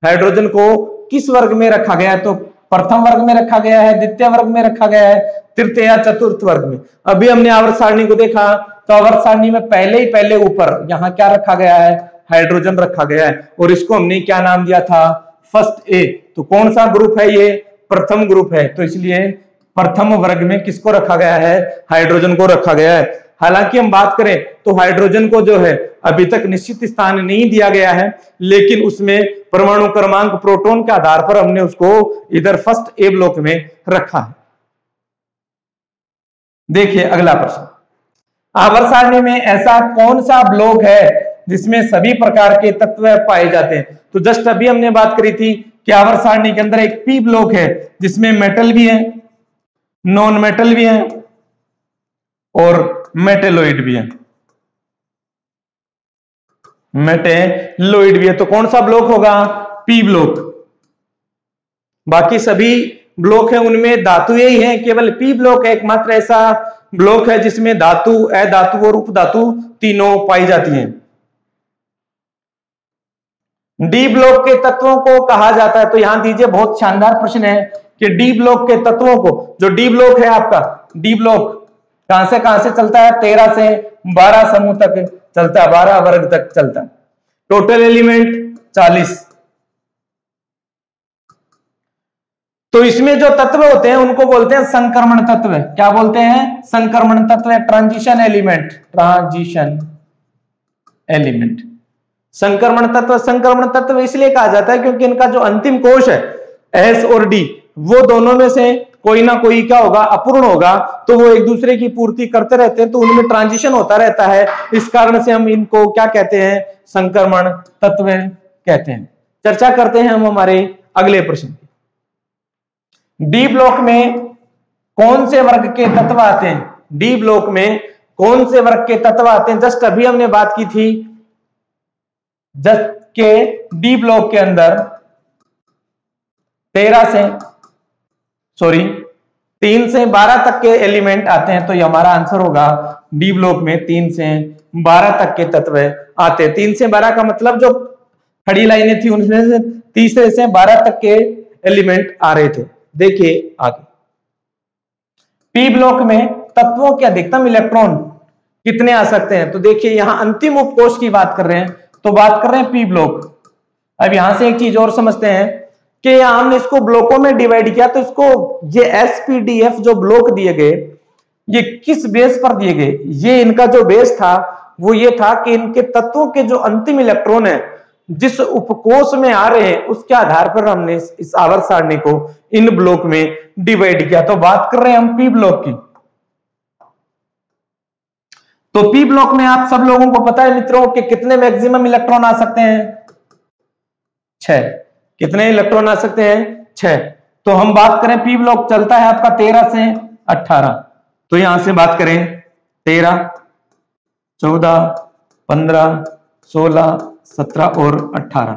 हाइड्रोजन को किस वर्ग में रखा गया है? तो प्रथम वर्ग में रखा गया है, द्वितीय वर्ग में रखा गया है, तृतीय या चतुर्थ वर्ग में। अभी हमने आवर्त सारणी को देखा तो आवर्त सारणी में पहले ऊपर यहां क्या रखा गया है? हाइड्रोजन रखा गया है और इसको हमने क्या नाम दिया था? First A. तो कौन सा ग्रुप है ये? प्रथम ग्रुप है। तो इसलिए प्रथम वर्ग में किसको रखा गया है? हाइड्रोजन को रखा गया है। हालांकि हम बात करें तो हाइड्रोजन को जो है अभी तक निश्चित स्थान नहीं दिया गया है, लेकिन उसमें परमाणु क्रमांक प्रोटॉन के आधार पर हमने उसको इधर फर्स्ट ए ब्लॉक में रखा है। देखिए अगला प्रश्न। आवर्त सारणी में ऐसा कौन सा ब्लॉक है जिसमें सभी प्रकार के तत्व पाए जाते हैं? तो जस्ट अभी हमने बात करी थी कि आवर्त सारणी के अंदर एक पी ब्लॉक है जिसमें मेटल भी है, नॉन मेटल भी है और मेटेलॉइड भी है। मेटेलॉइड भी है। तो कौन सा ब्लॉक होगा? P block. बाकी सभी ब्लॉक है उनमें धातु ही है, केवल पी ब्लॉक एकमात्र ऐसा ब्लॉक है जिसमें धातु, अधातु और उपधातु तीनों पाई जाती हैं। डी ब्लॉक के तत्वों को कहा जाता है। तो यहां दीजिए बहुत शानदार प्रश्न है कि डी ब्लॉक के तत्वों को, जो डी ब्लॉक है आपका, डी ब्लॉक कहां से चलता है? 13 से 12 समूह तक चलता है, 12 वर्ग तक चलता है। Total element 40। तो इसमें जो तत्व होते हैं उनको बोलते हैं संक्रमण तत्व। क्या बोलते हैं? संक्रमण तत्व, ट्रांजिशन एलिमेंट। ट्रांजिशन एलिमेंट, संक्रमण तत्व इसलिए कहा जाता है क्योंकि इनका जो अंतिम कोश है एस और डी, वो दोनों में से कोई ना कोई क्या होगा, अपूर्ण होगा, तो वो एक दूसरे की पूर्ति करते रहते हैं, तो उनमें ट्रांजिशन होता रहता है। इस कारण से हम इनको क्या कहते हैं, संक्रमण तत्व कहते हैं। चर्चा करते हैं हम हमारे अगले प्रश्न की। डी ब्लॉक में कौन से वर्ग के तत्व आते हैं? डी ब्लॉक में कौन से वर्ग के तत्व आते हैं? जस्ट अभी हमने बात की थी जस्ट के डी ब्लॉक के अंदर 3 से 12 तक के एलिमेंट आते हैं, तो ये हमारा आंसर होगा डी ब्लॉक में 3 से 12 तक के तत्व आते हैं। 3 से 12 का मतलब जो खड़ी लाइनें थी उनमें से तीसरे से 12 तक के एलिमेंट आ रहे थे। देखिए आगे, पी ब्लॉक में तत्वों के अधिकतम इलेक्ट्रॉन कितने आ सकते हैं? तो देखिए यहां अंतिम उपकोष की बात कर रहे हैं, तो बात कर रहे हैं पी ब्लॉक। अब यहां से एक चीज और समझते हैं कि यहां हमने इसको ब्लॉकों में डिवाइड किया, तो इसको ये एसपीडीएफ जो ब्लॉक दिए गए, ये किस बेस पर दिए गए? ये इनका जो बेस था वो ये था कि इनके तत्वों के जो अंतिम इलेक्ट्रॉन है जिस उपकोष में आ रहे हैं उसके आधार पर हमने इस आवर्त सारणी को इन ब्लॉक में डिवाइड किया। तो बात कर रहे हैं हम पी ब्लॉक की। तो पी ब्लॉक में आप सब लोगों को पता है मित्रों कि कितने मैक्सिमम इलेक्ट्रॉन आ सकते हैं? 6। कितने इलेक्ट्रॉन आ सकते हैं? 6। तो हम बात करें पी ब्लॉक चलता है आपका 13 से 18, तो यहां से बात करें 13, 14, 15, 16, 17 और 18।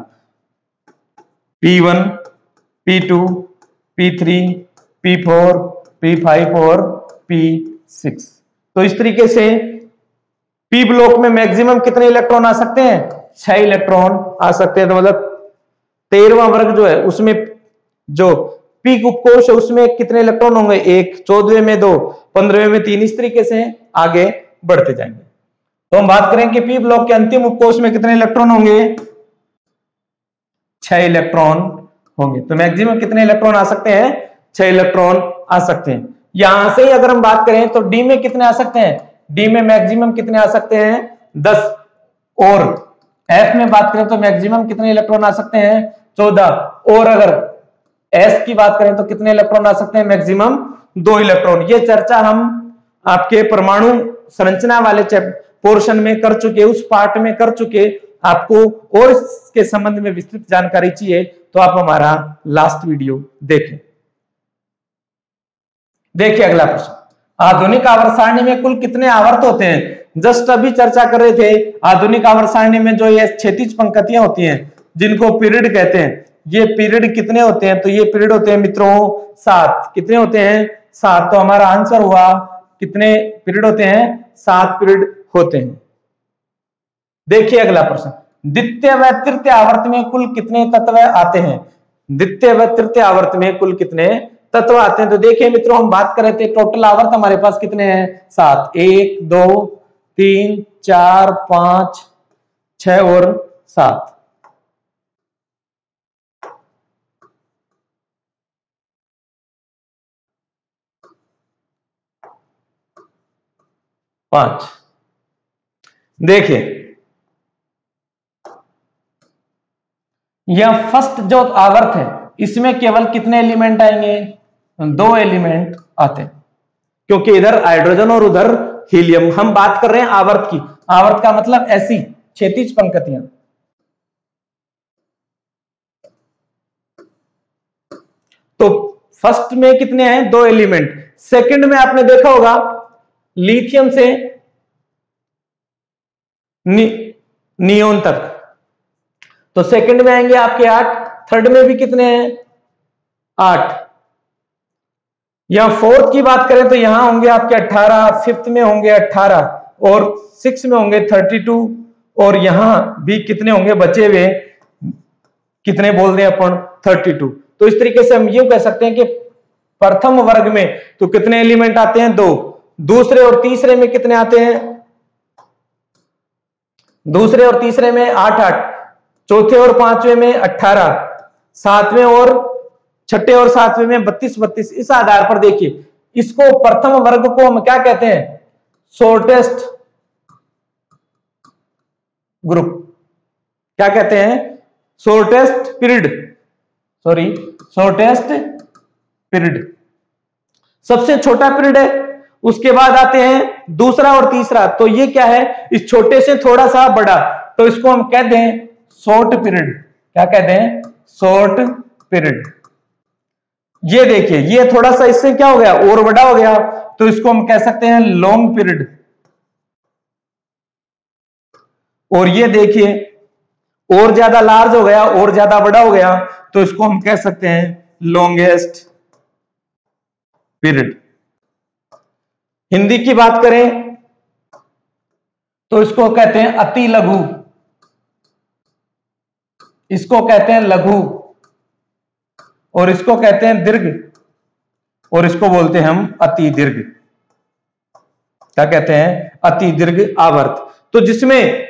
P1, P2, P3, P4, P5 और P6। तो इस तरीके से पी ब्लॉक में मैक्सिमम कितने इलेक्ट्रॉन आ सकते हैं? 6 इलेक्ट्रॉन आ सकते हैं। तो मतलब 13वां वर्ग जो है उसमें जो पी उपकोष है उसमें कितने इलेक्ट्रॉन होंगे? 1, 14वें में 2, 15वें में 3, इस तरीके से आगे बढ़ते जाएंगे। तो हम बात करें कि पी ब्लॉक के अंतिम उपकोष में कितने इलेक्ट्रॉन होंगे? 6 इलेक्ट्रॉन होंगे। तो मैक्सिमम कितने इलेक्ट्रॉन आ सकते हैं? 6 इलेक्ट्रॉन आ सकते हैं। यहां से अगर हम बात करें तो डी में कितने आ सकते हैं? डी में मैक्सिमम कितने आ सकते हैं? 10। और एफ में बात करें तो मैक्सिमम कितने इलेक्ट्रॉन आ सकते हैं? 14। और अगर एस की बात करें तो कितने इलेक्ट्रॉन आ सकते हैं? Maximum 2 electron. ये चर्चा हम आपके परमाणु संरचना वाले पोर्शन में कर चुके, उस पार्ट में कर चुके। आपको और इसके संबंध में विस्तृत जानकारी चाहिए तो आप हमारा लास्ट वीडियो देखें। देखिए अगला प्रश्न, आधुनिक आवर्त सारणी में कुल कितने आवर्त होते हैं? जस्ट अभी चर्चा कर रहे थे आधुनिक आवर्त सारणी में जो ये क्षैतिज पंक्तियां होती हैं जिनको पीरियड कहते हैं, ये पीरियड कितने होते हैं? तो ये पीरियड होते हैं मित्रों 7। कितने होते हैं? 7। तो हमारा आंसर हुआ कितने पीरियड होते हैं? 7 पीरियड होते हैं। देखिए अगला प्रश्न, द्वितीय व तृतीय आवर्त में कुल कितने तत्व आते हैं? द्वितीय व तृतीय आवर्त में कुल कितने तत्व आते हैं? तो देखिए मित्रों हम बात कर रहे थे टोटल आवर्त हमारे पास कितने हैं? 7। 1, 2, 3, 4, 5, 6 और 7। पांच। देखिए यह फर्स्ट जो आवर्त है इसमें केवल कितने एलिमेंट आएंगे? 2 एलिमेंट आते हैं, क्योंकि इधर हाइड्रोजन और उधर हीलियम। हम बात कर रहे हैं आवर्त की। आवर्त का मतलब ऐसी क्षैतिज पंक्तियां। तो फर्स्ट में कितने हैं? 2 एलिमेंट। सेकंड में आपने देखा होगा लिथियम से नियोन तक, तो सेकंड में आएंगे आपके 8। थर्ड में भी कितने हैं? 8। यहां फोर्थ की बात करें तो यहां होंगे आपके 18, फिफ्थ में होंगे 18 और 6 में होंगे 32 और यहां भी कितने होंगे बचे हुए? कितने बोल रहे हैं अपन? 32। तो इस तरीके से हम ये कह सकते हैं कि प्रथम वर्ग में तो कितने एलिमेंट आते हैं? 2। दूसरे और तीसरे में कितने आते हैं? दूसरे और तीसरे में 8 8, चौथे और पांचवें में 18, सातवें और छठे और सातवें में 32 32। इस आधार पर देखिए इसको प्रथम वर्ग को हम क्या कहते हैं? Shortest group. क्या कहते हैं? Shortest period, sorry shortest period. सबसे छोटा पीरियड है, उसके बाद आते हैं दूसरा और तीसरा, तो ये क्या है, इस छोटे से थोड़ा सा बड़ा, तो इसको हम कहते हैं शॉर्ट पीरियड। क्या कहते हैं, शॉर्ट पीरियड। ये देखिए, ये थोड़ा सा इससे क्या हो गया, और बड़ा हो गया, तो इसको हम कह सकते हैं लॉन्ग पीरियड। और ये देखिए और ज्यादा लार्ज हो गया, और ज्यादा बड़ा हो गया, तो इसको हम कह सकते हैं लॉन्गेस्ट पीरियड। हिंदी की बात करें तो इसको कहते हैं अति लघु, इसको कहते हैं लघु, और इसको कहते हैं दीर्घ, और इसको बोलते हैं हम अति दीर्घ। क्या कहते हैं, अति दीर्घ आवर्त। तो जिसमें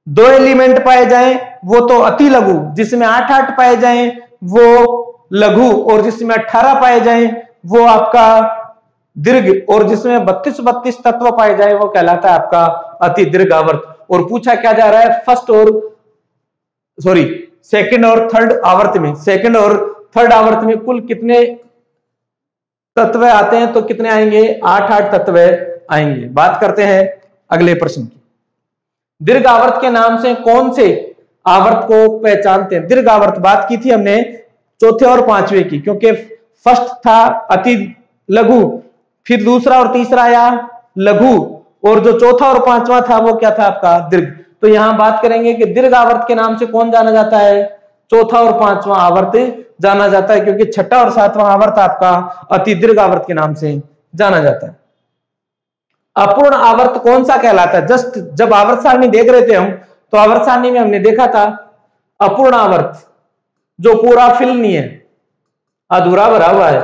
2 एलिमेंट पाए जाएं वो तो अति लघु, जिसमें 8 पाए जाएं वो लघु, और जिसमें 18 पाए जाएं वो आपका दीर्घ, और जिसमें 32 तत्व पाए जाए वो कहलाता है आपका अति दीर्घ आवर्त। और पूछा क्या जा रहा है, सेकंड और थर्ड आवर्त में, सेकंड और थर्ड आवर्त में कुल कितने तत्व आते हैं, तो कितने आएंगे, 8 तत्व आएंगे। बात करते हैं अगले प्रश्न की। दीर्घ आवर्त के नाम से कौन से आवर्त को पहचानते हैं। दीर्घ आवर्त बात की थी हमने चौथे और पांचवे की, क्योंकि फर्स्ट था अति लघु, फिर दूसरा और तीसरा आया लघु, और जो चौथा और पांचवा था वो क्या था आपका दीर्घ। तो यहां बात करेंगे कि दीर्घ आवर्त के नाम से कौन जाना जाता है, चौथा और पांचवा आवर्त जाना जाता है, क्योंकि छठा और सातवां आवर्त आपका अति दीर्घ आवर्त के नाम से जाना जाता है। अपूर्ण आवर्त कौन सा कहलाता है। जस्ट जब आवर्त सारणी देख रहे थे हम, तो आवर्त सारणी में हमने देखा था अपूर्ण आवर्त जो पूरा फिल नहीं है, अधूरा भरा हुआ है,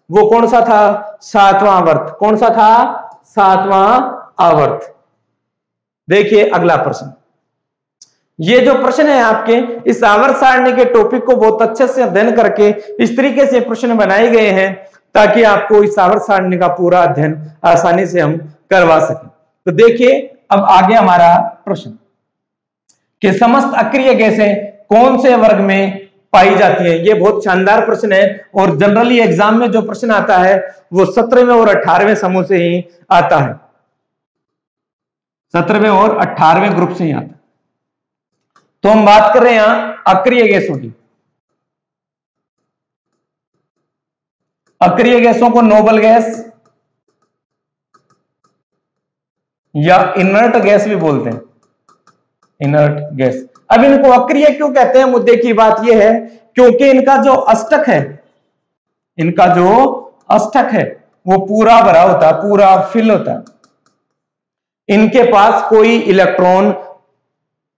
वो कौन सा था, सातवां आवर्त। कौन सा था, सातवां आवर्त। देखिए अगला प्रश्न, ये जो प्रश्न है आपके इस आवर्त सारणी के टॉपिक को बहुत अच्छे से अध्ययन करके इस तरीके से प्रश्न बनाए गए हैं ताकि आपको इस आवर्त सारणी का पूरा अध्ययन आसानी से हम करवा सकें। तो देखिए अब आगे हमारा प्रश्न कि समस्त अक्रिय गैसें कौन से वर्ग में पाई जाती हैं। ये बहुत शानदार प्रश्न है और जनरली एग्जाम में जो प्रश्न आता है वो 17वें और 18वें समूह से ही आता है, 17वें और 18वें ग्रुप से ही आता है। तो हम बात कर रहे हैं यहां अक्रिय गैसों की। अक्रिय गैसों को नोबल गैस या इनर्ट गैस भी बोलते हैं, इनर्ट गैस। अब इनको अक्रिय क्यों कहते हैं, मुद्दे की बात यह है क्योंकि इनका जो अष्टक है, इनका जो अष्टक है वो पूरा भरा होता है, पूरा फिल होता है। इनके पास कोई इलेक्ट्रॉन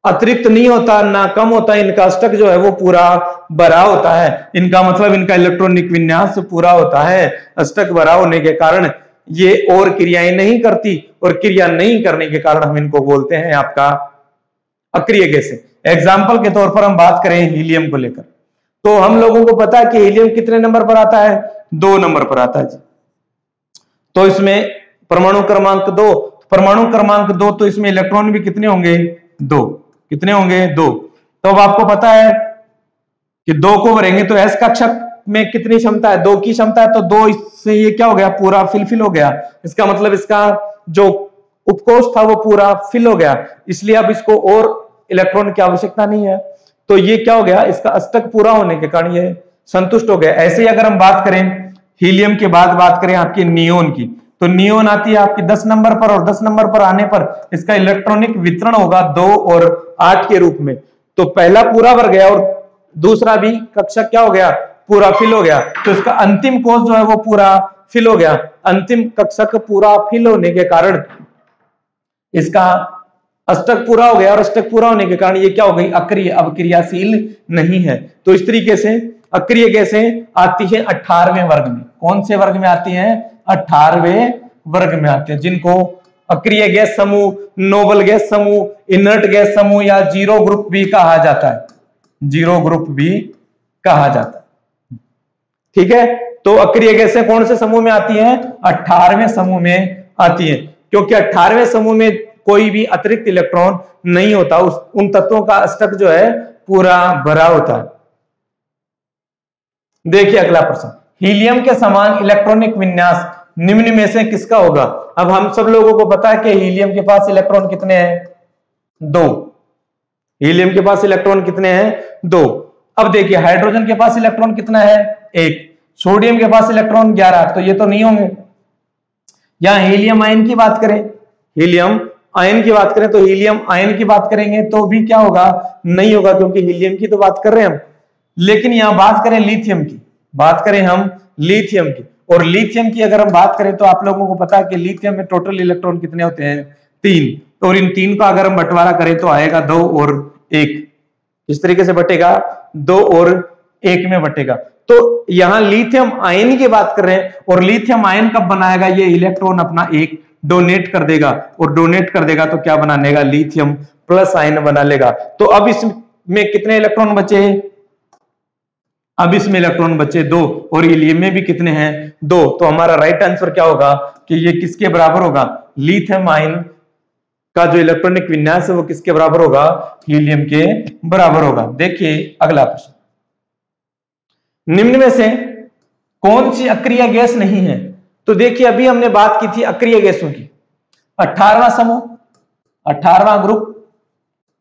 अतिरिक्त नहीं होता, ना कम होता, इनका अष्टक जो है वो पूरा भरा होता है। इनका मतलब इनका इलेक्ट्रॉनिक विन्यास पूरा होता है। अष्टक भरा होने के कारण ये और क्रियाएं नहीं करती, और क्रिया नहीं करने के कारण हम इनको बोलते हैं आपका अक्रिय गैसें। एग्जाम्पल के तौर पर हम बात करें हीलियम को लेकर, तो हम लोगों को पता है कि हीलियम कितने नंबर पर आता है, 2 नंबर पर आता है जी। तो इसमें परमाणु क्रमांक 2, परमाणु क्रमांक 2, तो इसमें इलेक्ट्रॉन भी कितने होंगे, 2। कितने होंगे, 2। तो अब आपको पता है कि 2 को भरेंगे तो एस कक्षक में कितनी क्षमता है, 2 की क्षमता है, तो 2 इससे ये क्या हो गया, पूरा फिल हो गया। इसका मतलब इसका जो उपकोष था वो पूरा फिल हो गया, इसलिए अब इसको और इलेक्ट्रॉन की आवश्यकता नहीं है। तो ये क्या हो गया, इसका अष्टक पूरा होने के कारण ये संतुष्ट हो गया। ऐसे ही अगर हम बात करें हीलियम के बाद बात करें आपकी नियोन की, तो नियोन आती है आपकी 10 नंबर पर, और 10 नंबर पर आने पर इसका इलेक्ट्रॉनिक वितरण होगा 2 और 8 के रूप में। तो पहला पूरा भर गया और दूसरा भी कक्षक क्या हो गया, पूरा फिल हो गया। तो इसका अंतिम कोष जो है वो पूरा फिल हो गया। अंतिम कक्षक पूरा फिल होने के कारण इसका अष्टक पूरा हो गया, और अष्टक पूरा होने के कारण ये क्या हो गई, अक्रिय, अब क्रियाशील नहीं है। तो इस तरीके से अक्रिय गैसें आती है 18वें वर्ग में। कौन से वर्ग में आती हैं, 18वें वर्ग में आते हैं, जिनको अक्रिय गैस समूह, नोबल गैस समूह, इनर्ट गैस समूह या जीरो ग्रुप भी कहा जाता है, जीरो ग्रुप भी कहा जाता है। ठीक है, तो अक्रिय गैसें कौन से समूह में आती हैं, 18वें समूह में आती हैं, क्योंकि 18वें समूह में कोई भी अतिरिक्त इलेक्ट्रॉन नहीं होता, उन तत्वों का अष्टक जो है पूरा भरा होता है। देखिए अगला प्रश्न, हीलियम के समान इलेक्ट्रॉनिक विन्यास निम्न में से किसका होगा? अब हम सब लोगों को पता है कि हीलियम के पास इलेक्ट्रॉन कितने हैं? 2। हीलियम के पास इलेक्ट्रॉन कितने हैं? 2। अब देखिए हाइड्रोजन के पास इलेक्ट्रॉन कितना है? 1। सोडियम के पास इलेक्ट्रॉन 11, तो ये तो नहीं होंगे। यहां हीलियम आयन की बात करें, हीलियम आयन की बात करें तो हीलियम आयन की बात करेंगे तो भी क्या होगा? नहीं होगा, क्योंकि हीलियम की तो बात कर रहे हैं हम। लेकिन यहां बात करें लिथियम की, बात करें हम लिथियम की, और लिथियम की अगर हम बात करें तो आप लोगों को पता है कि लिथियम में टोटल इलेक्ट्रॉन कितने होते हैं? 3। और इन 3 का अगर हम बंटवारा करें तो आएगा 2 और 1। किस तरीके से बटेगा? 2 और 1 में बटेगा। तो यहां लिथियम आयन की बात कर रहे हैं, और लिथियम आयन कब बनाएगा? ये इलेक्ट्रॉन अपना 1 डोनेट कर देगा, और डोनेट कर देगा तो क्या बना लेगा? लिथियम प्लस आयन बना लेगा। तो अब इसमें कितने इलेक्ट्रॉन बचे? अब इसमें इलेक्ट्रॉन बचे 2, और हीलियम में भी कितने हैं? 2। तो हमारा राइट आंसर क्या होगा कि ये किसके बराबर होगा? लिथियम आयन का जो इलेक्ट्रॉनिक विन्यास है वो किसके बराबर होगा? हीलियम के बराबर होगा। देखिए अगला प्रश्न, निम्न में से कौन सी अक्रिय गैस नहीं है? तो देखिए अभी हमने बात की थी अक्रिय गैसों की, 18वां समूह, 18वां ग्रुप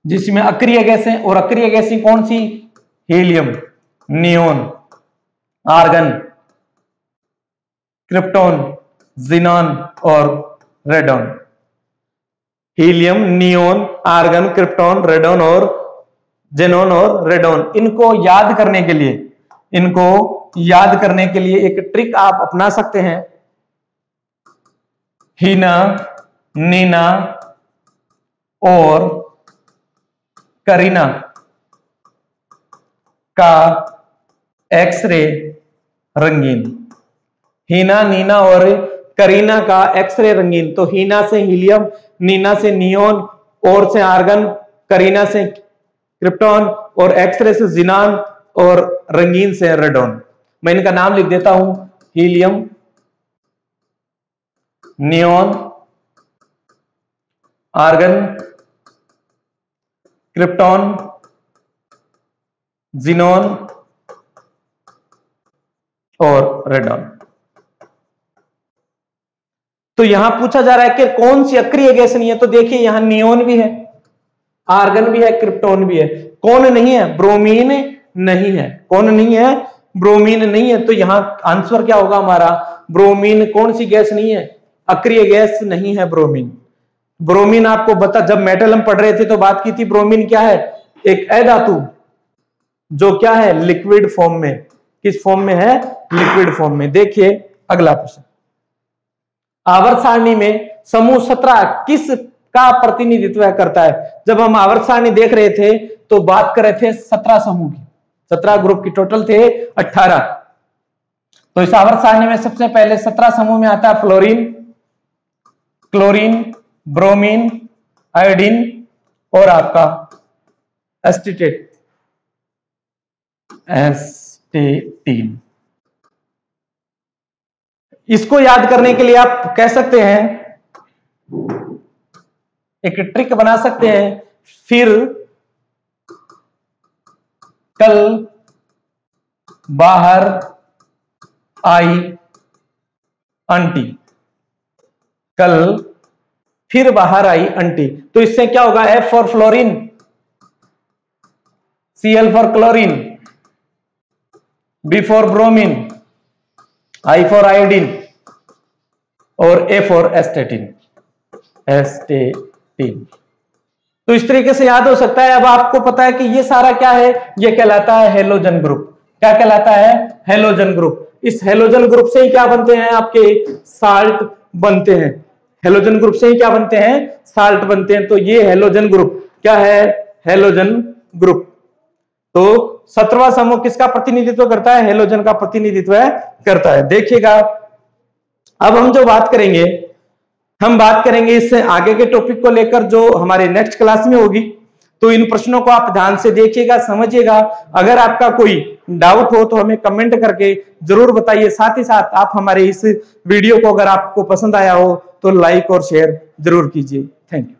जिसमें अक्रिय गैस है, और अक्रिय गैसें कौन सी? Helium, neon, argon, krypton, xenon और radon. Helium, neon, argon, krypton, radon और जेनॉन और रेडॉन। इनको याद करने के लिए, इनको याद करने के लिए एक ट्रिक आप अपना सकते हैं। हीना, नीना और करीना का एक्सरे रंगीन। हीना, नीना और करीना का एक्सरे रंगीन। तो हीना से हीलियम, नीना से नियोन, और से आर्गन, करीना से क्रिप्टॉन, और एक्सरे से जिनान, और रंगीन से रेडॉन। मैं इनका नाम लिख देता हूं, helium, neon, argon, krypton, xenon और रेडॉन। तो यहां पूछा जा रहा है कि कौन सी अक्रिय गैस नहीं है? तो देखिए यहां नियोन भी है, आर्गन भी है, क्रिप्टॉन भी है। कौन नहीं है? ब्रोमीन नहीं है। कौन नहीं है? ब्रोमीन नहीं है। तो यहां आंसर क्या होगा हमारा? ब्रोमीन कौन सी गैस नहीं है? अक्रिय गैस नहीं है ब्रोमीन। ब्रोमीन आपको बता, जब मेटल हम पढ़ रहे थे तो बात की थी, ब्रोमीन क्या है? एक अधातु जो क्या है? लिक्विड फॉर्म में। किस फॉर्म में है? लिक्विड फॉर्म में। देखिए अगला प्रश्न, आवर्त सारणी में समूह 17 किस का प्रतिनिधित्व करता है? जब हम आवर्त सारणी देख रहे थे तो बात कर रहे थे 17 समूह की, 17 ग्रुप की, टोटल थे 18। तो इस आवर्त सारणी में सबसे पहले 17 समूह में आता है फ्लोरीन, क्लोरीन, ब्रोमीन, आयोडीन और आपका एस्टेटेट, एस्टेटीन। इसको याद करने के लिए आप कह सकते हैं, एक ट्रिक बना सकते हैं, फिर कल बाहर आई आंटी, कल फिर बाहर आई आंटी। तो इससे क्या होगा? F for fluorine, Cl for chlorine, B for bromine, I for iodine और A फॉर एस्टेटीन, एस्टेटीन। तो इस तरीके से याद हो सकता है। अब आपको पता है कि ये सारा क्या है? ये कहलाता है हेलोजन ग्रुप। क्या कहलाता है? Halogen group. इस हेलोजन ग्रुप से ही क्या बनते हैं? आपके साल्ट बनते हैं। हेलोजन ग्रुप से ही क्या बनते हैं? साल्ट बनते हैं। तो ये हेलोजन ग्रुप क्या है? Halogen group. तो 17वां समूह किसका प्रतिनिधित्व करता है? हेलोजन का प्रतिनिधित्व करता है। देखिएगा अब हम जो बात करेंगे, हम बात करेंगे इससे आगे के टॉपिक को लेकर जो हमारे नेक्स्ट क्लास में होगी। तो इन प्रश्नों को आप ध्यान से देखिएगा, समझिएगा। अगर आपका कोई डाउट हो तो हमें कमेंट करके जरूर बताइए। साथ ही साथ आप हमारे इस वीडियो को अगर आपको पसंद आया हो तो लाइक और शेयर जरूर कीजिए। Thank you.